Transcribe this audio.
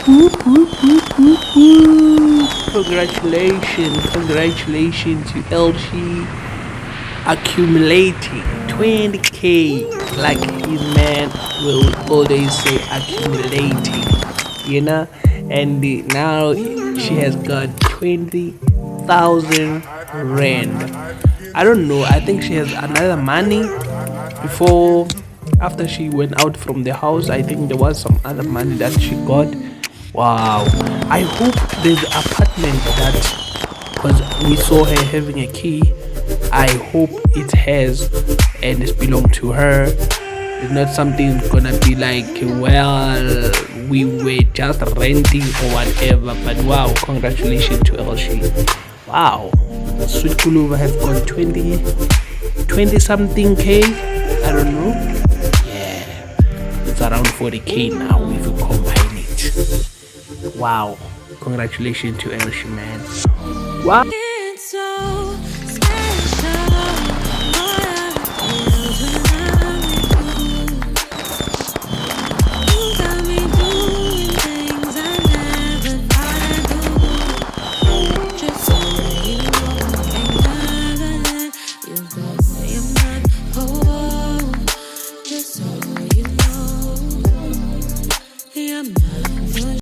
Congratulations to EShelii accumulating 20k, like his man will always say, accumulating, you know. And now she has got 20,000 rand. I don't know, I think she has another money before, after she went out from the house. I think there was some other money that she got. Wow, I hope there's an apartment that, because we saw her having a key, I hope it has and it's belong to her. It's not something gonna be like, well, we were just renting or whatever. But wow, congratulations to EShelii. Wow, sweet Guluva has got 20 something k. I don't know. Yeah, it's around 40k now if you combine it. Wow, congratulations to EShelii, man. Wow.